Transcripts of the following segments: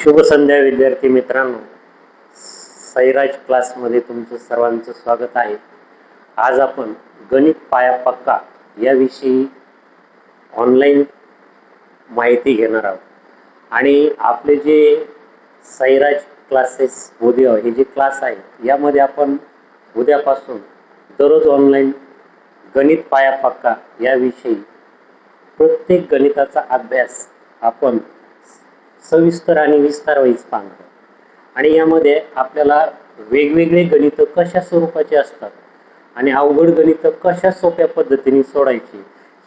शुभ संध्या विद्यार्थी मित्रांनो, सैराज क्लासमध्ये तुमचं सर्वांचं स्वागत आहे. आज आपण गणित पाया पक्का याविषयी ऑनलाईन माहिती घेणार आहोत. आणि आपले जे सैराज क्लासेस उद्या हे जे क्लास आहे यामध्ये आपण उद्यापासून दररोज ऑनलाईन गणित पाया पक्का याविषयी प्रत्येक गणिताचा अभ्यास आपण सविस्तर आणि विस्तार वाईज पाहणार. आणि यामध्ये आपल्याला वेगवेगळे गणित कशा स्वरूपाचे असतात आणि अवघड गणित कशा सोप्या पद्धतीने सोडायची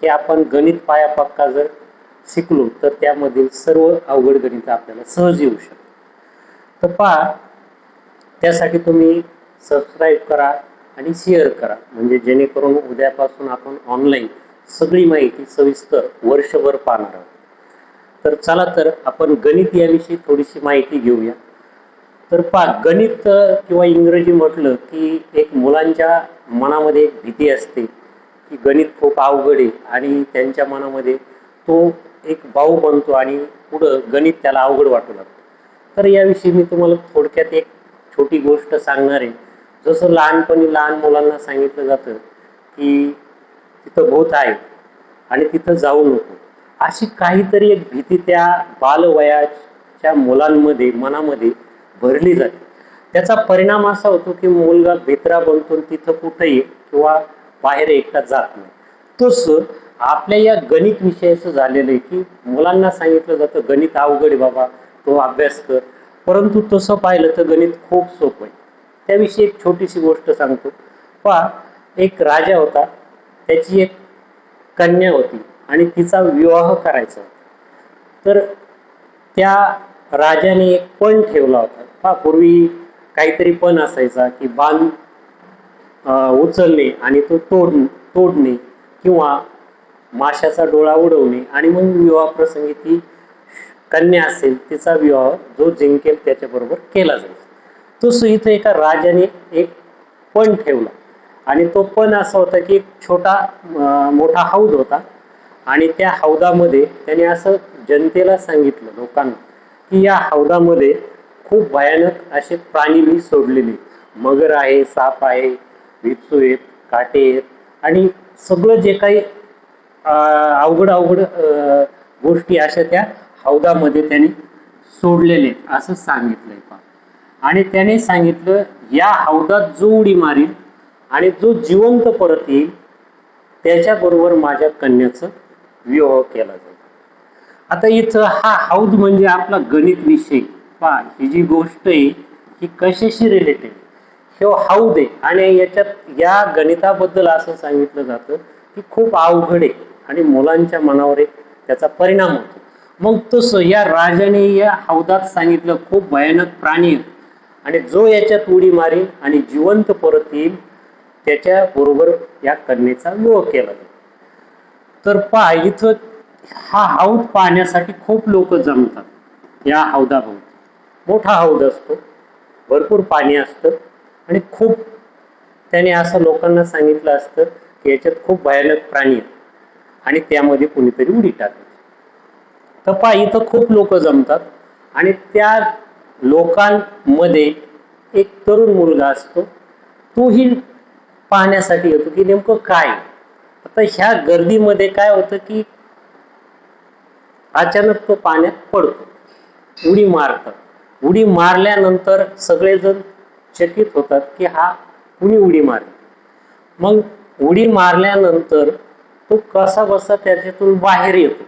हे आपण गणित पाया पक्का जर शिकलो तर त्यामधील सर्व अवघड गणित आपल्याला सहज येऊ शकतात. तर पहा, त्यासाठी तुम्ही सबस्क्राईब करा आणि शेअर करा, म्हणजे जेणेकरून उद्यापासून आपण ऑनलाईन सगळी माहिती सविस्तर वर्षभर पाहणार आहोत. तर चला तर आपण गणित याविषयी थोडीशी माहिती घेऊया. तर पहा, गणित किंवा इंग्रजी म्हटलं की एक मुलांच्या मनामध्ये एक भीती असते की गणित खूप अवघड आहे आणि त्यांच्या मनामध्ये तो एक भाऊ बनतो आणि पुढं गणित त्याला अवघड वाटू लागतं. तर याविषयी मी तुम्हाला थोडक्यात एक छोटी गोष्ट सांगणार आहे. जसं लहानपणी लहान मुलांना सांगितलं जातं की तिथं भूत आहे आणि तिथं जाऊ नको, अशी काहीतरी एक भीती त्या बालवयाच्या मुलांमध्ये मनामध्ये भरली जाते. त्याचा परिणाम असा होतो की मुलगा भित्रा बनतो, तिथं कुठेही किंवा बाहेर एकटा जात नाही. तसं आपल्या या गणित विषयाचं झालेलं आहे की मुलांना सांगितलं जातं गणित अवघड आहे बाबा, तो अभ्यास कर. परंतु तसं पाहिलं तर गणित खूप सोपं आहे. त्याविषयी एक छोटीशी गोष्ट सांगतो. पहा, एक राजा होता, त्याची एक कन्या होती आणि तिचा विवाह करायचा होता. तर त्या राजाने एक पण ठेवला होता. पहा, पूर्वी काहीतरी पण असायचा की बाण उचलणे आणि तो तोडणे किंवा माशाचा डोळा उडवणे आणि मग विवाह प्रसंगी ती कन्या असेल तिचा विवाह जो जिंकेल त्याच्याबरोबर केला जाईल. तसं इथं एका राजाने एक पण ठेवला आणि तो पण असा होता की एक मोठा हौद होता आणि त्या हौदामध्ये त्याने असं जनतेला सांगितलं, लोकांना, की या हौदामध्ये खूप भयानक असे प्राणी मी सोडलेले, मगर आहे, साप आहे, बिच्छू आहेत, काटे आहेत आणि सगळं जे काही अवघड गोष्टी अशा त्या हौदामध्ये त्याने सोडलेले असं सांगितलंय. आणि त्याने सांगितलं या हौदात जो उडी मारेल आणि जो जिवंत परत येईल त्याच्याबरोबर माझ्या कन्याचं विवाह केला जाईल. आता इथं हा हौद म्हणजे आपला गणित विषय. पहा, ही जी गोष्ट आहे ही कशाशी रिलेटेड, हे हौद आहे आणि याच्यात या गणिताबद्दल असं सांगितलं जातं की खूप अवघड आहे आणि मुलांच्या मनावर एक त्याचा परिणाम होतो. मग तसं या राजाने या हौदात सांगितलं खूप भयानक प्राणी आहेत आणि जो याच्यात उडी मारेल आणि जिवंत परत येईल त्याच्या बरोबर या कन्येचा विवाह केला जाईल. तर पहा, इथं हा हौद पाहण्यासाठी खूप लोक जमतात या हौदाभोवती. मोठा हौद असतो, भरपूर पाणी असतं आणि खूप त्याने असं लोकांना सांगितलं असतं की याच्यात खूप भयानक प्राणी आहेत आणि त्यामध्ये कुणीतरी उडी टाकते. तर पहा, इथं खूप लोक जमतात आणि त्या लोकांमध्ये एक तरुण मुलगा असतो, तोही पाहण्यासाठी येतो की नेमकं काय. आता ह्या गर्दीमध्ये काय होतं की अचानक तो पाण्यात पडतो, उडी मारतात. उडी मारल्यानंतर सगळेजण चकित होतात की हा कुणी उडी मारली. मग उडी मारल्यानंतर तो कसा बसा त्याच्यातून बाहेर येतो.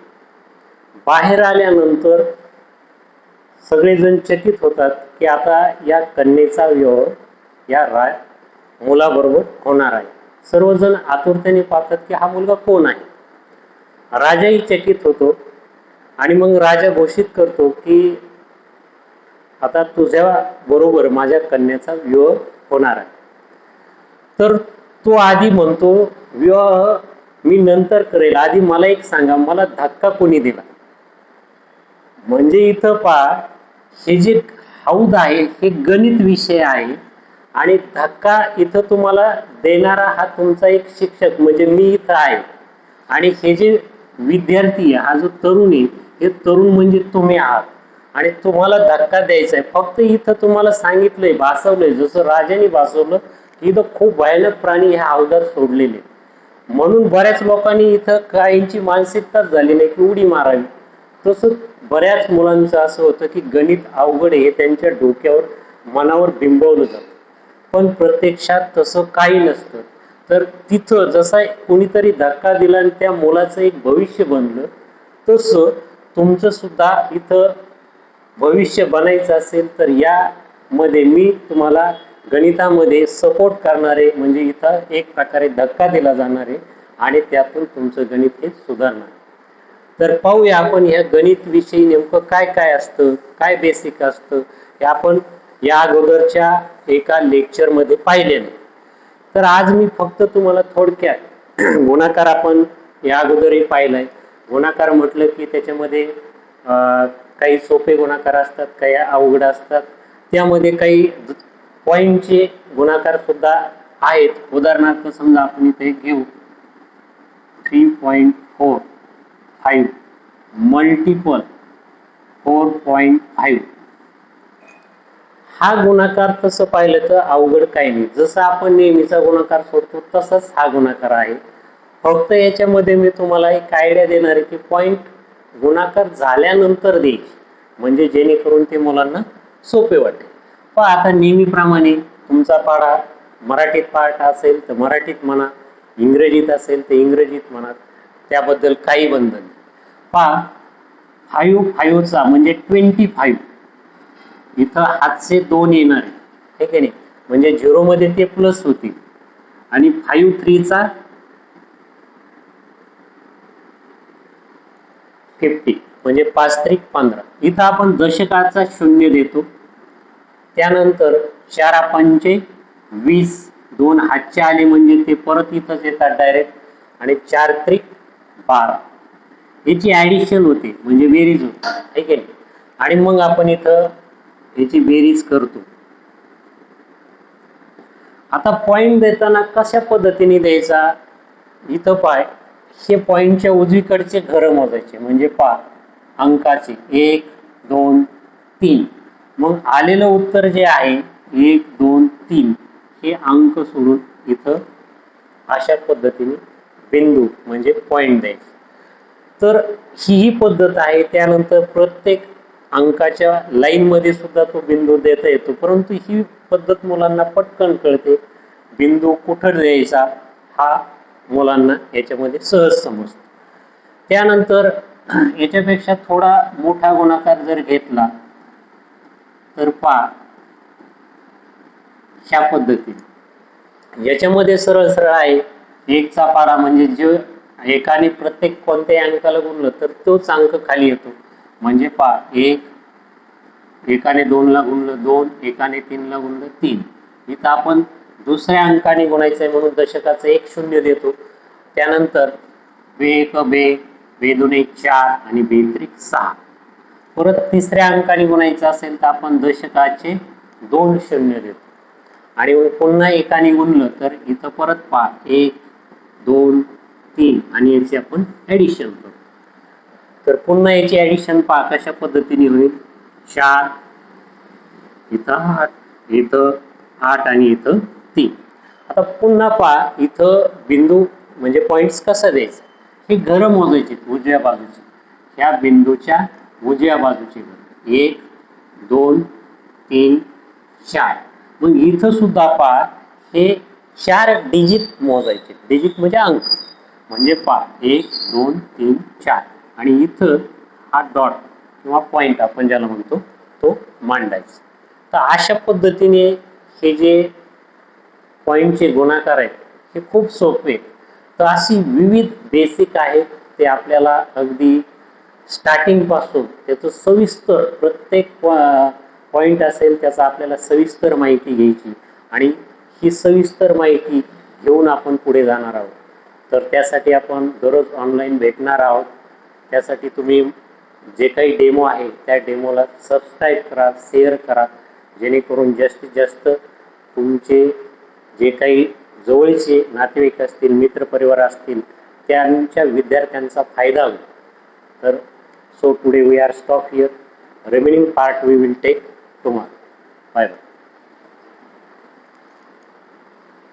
बाहेर आल्यानंतर सगळेजण चकित होतात की आता या कन्येचा विवाह या मुलाबरोबर होणार आहे. सर्वजण आतुरतेने पाहतात की हा मुलगा कोण आहे. राजाही चकित होतो आणि मग राजा घोषित करतो की आता तुझ्या बरोबर माझ्या कन्याचा विवाह होणार आहे. तर तो आधी म्हणतो विवाह मी नंतर करेल, आधी मला एक सांगा, मला धक्का कोणी दिला. म्हणजे इथं पहा, हे जे हौद आहे हे गणित विषय आहे आणि धक्का इथं तुम्हाला देणारा हा तुमचा एक शिक्षक म्हणजे मी इथं आहे आणि हे जे विद्यार्थी हा जो तरुण आहे हे तरुण म्हणजे तुम्ही आहात. आणि तुम्हाला धक्का द्यायचा आहे. फक्त इथं तुम्हाला सांगितलंय, भासवलंय, जसं राजाने भासवलं की इथं खूप भयानक प्राणी ह्या अवतार सोडलेले. म्हणून बऱ्याच लोकांनी इथं काहींची मानसिकताच झाली नाही की उडी मारावी. तसं बऱ्याच मुलांचं असं होतं की गणित अवघड हे त्यांच्या डोक्यावर मनावर बिंबवलं जातं, पण प्रत्यक्षात तसं काही नसतं. तर तिथं जसा कुणीतरी धक्का दिला आणि त्या मुलाचं एक भविष्य बनलं, तसं तुमचं सुद्धा इथं भविष्य बनायचं असेल तर यामध्ये मी तुम्हाला गणितामध्ये सपोर्ट करणारे, म्हणजे इथं एक प्रकारे धक्का दिला जाणार आहे आणि त्यातून तुमचं गणित हे सुधारणार. तर पाहूया आपण ह्या गणित विषयी नेमकं काय काय असतं, काय बेसिक असतं, हे आपण या अगोदरच्या एका लेक्चरमध्ये पाहिलेलं. तर आज मी फक्त तुम्हाला थोडक्यात गुणाकार आपण या अगोदरही पाहिलाय. गुणाकार म्हटलं की त्याच्यामध्ये काही सोपे गुणाकार असतात, काही अवघड असतात. त्यामध्ये काही पॉईंटचे गुणाकार सुद्धा आहेत. उदाहरणार्थ समजा आपण इथे घेऊ 3.45 मल्टिपल 4.5. हा गुणाकार तसं पाहिलं तर अवघड काही नाही. जसं आपण नेहमीचा गुणाकार सोडतो तसंच हा गुणाकार आहे. फक्त याच्यामध्ये मी तुम्हाला एक आयडिया देणार आहे की पॉईंट गुणाकार झाल्यानंतर द्यायची, म्हणजे जेणेकरून ते मुलांना सोपे वाटेल. पण आता नेहमीप्रमाणे तुमचा पाढा मराठीत पाठ असेल तर मराठीत म्हणा, इंग्रजीत असेल तर इंग्रजीत म्हणा, त्याबद्दल काही बंधन नाही. पहा 5 म्हणजे 25, इथं हातचे 2 येणार आहे, ठीक आहे नाही, म्हणजे 0 मध्ये ते प्लस होतील आणि 5 3 50 म्हणजे 5 त्रिक 15. इथं आपण दशकाचा 0 देतो. त्यानंतर 4 पंचे 20, 2 हातचे आले म्हणजे ते परत इथंच येतात डायरेक्ट, आणि 4 त्रिक 12. याची ऍडिशन होते म्हणजे बेरीज होते, ठीक आहे. आणि मग आपण इथं याची बेरीज करतो. आता पॉइंट देताना कशा पद्धतीने द्यायचा, इथं पाय हे पॉइंटच्या उजवीकडचे घरं मोजायचे, म्हणजे पा अंकाचे 1 2 3. मग आलेलं उत्तर जे आहे 1 2 3 हे अंक सोडून इथं अशा पद्धतीने बिंदू म्हणजे पॉइंट द्यायचे. तर ही पद्धत आहे. त्यानंतर प्रत्येक अंकाच्या लाईन मध्ये सुद्धा तो बिंदू देता येतो, परंतु ही पद्धत मुलांना पटकन कळते. बिंदू कुठं द्यायचा हा मुलांना याच्यामध्ये सहज समजतो. त्यानंतर याच्यापेक्षा थोडा मोठा गुणाकार जर घेतला तर पहा ह्या पद्धतीने, याच्यामध्ये सरळ सरळ आहे. 1 चा पाढा म्हणजे जो एकाने प्रत्येक कोणत्याही अंकाला गुणलं तर तोच अंक खाली येतो. म्हणजे पहा 1, एकाने 2 ला गुणलं 2, एकाने 3 ला गुणलं 3. इथं आपण दुसऱ्या अंकाने गुणायचं आहे म्हणून दशकाचं 1 0 देतो. त्यानंतर बे 2 4 आणि बे 6. परत तिसऱ्या अंकाने गुणायचं असेल तर आपण दशकाचे 2 0 देतो. आणि पुन्हा एकाने गुणलं तर इथं परत पहा 1 2 3 आणि याची आपण ऍडिशन करतो. तर पुन्हा याची ऍडिशन पहा कशा पद्धतीने होईल. 4 इथं 8, इथं 8 आणि इथं 3. आता पुन्हा पहा इथं बिंदू म्हणजे पॉइंट्स कसं द्यायचं, हे घर मोजायचे उजव्या बाजूचे. ह्या बिंदूच्या उजव्या बाजूचे 1 2 3 4. मग इथं सुद्धा पहा हे 4 डिजिट मोजायचे. डिजिट म्हणजे अंक, म्हणजे पहा 1 2 3 4 आणि इथं हा डॉट किंवा पॉइंट आपण ज्याला म्हणतो तो मांडायचा. तर अशा पद्धतीने हे जे पॉइंटचे गुणाकार आहेत हे खूप सोपे. तर अशी विविध बेसिक आहेत, ते आपल्याला अगदी स्टार्टिंग पासून त्याचं सविस्तर प्रत्येक पॉइंट असेल त्याचा आपल्याला सविस्तर माहिती घ्यायची आणि ही सविस्तर माहिती घेऊन आपण पुढे जाणार आहोत. तर त्यासाठी आपण दररोज ऑनलाईन भेटणार आहोत. त्यासाठी तुम्ही जे काही डेमो आहे त्या डेमोला सबस्क्राईब करा, शेअर करा, जेणेकरून जास्तीत जास्त तुमचे जे काही जवळचे नातेवाईक असतील, मित्रपरिवार असतील, त्यांच्या विद्यार्थ्यांचा फायदा होईल. तर so today we are stop here. Remaining part we will take tomorrow. Bye bye.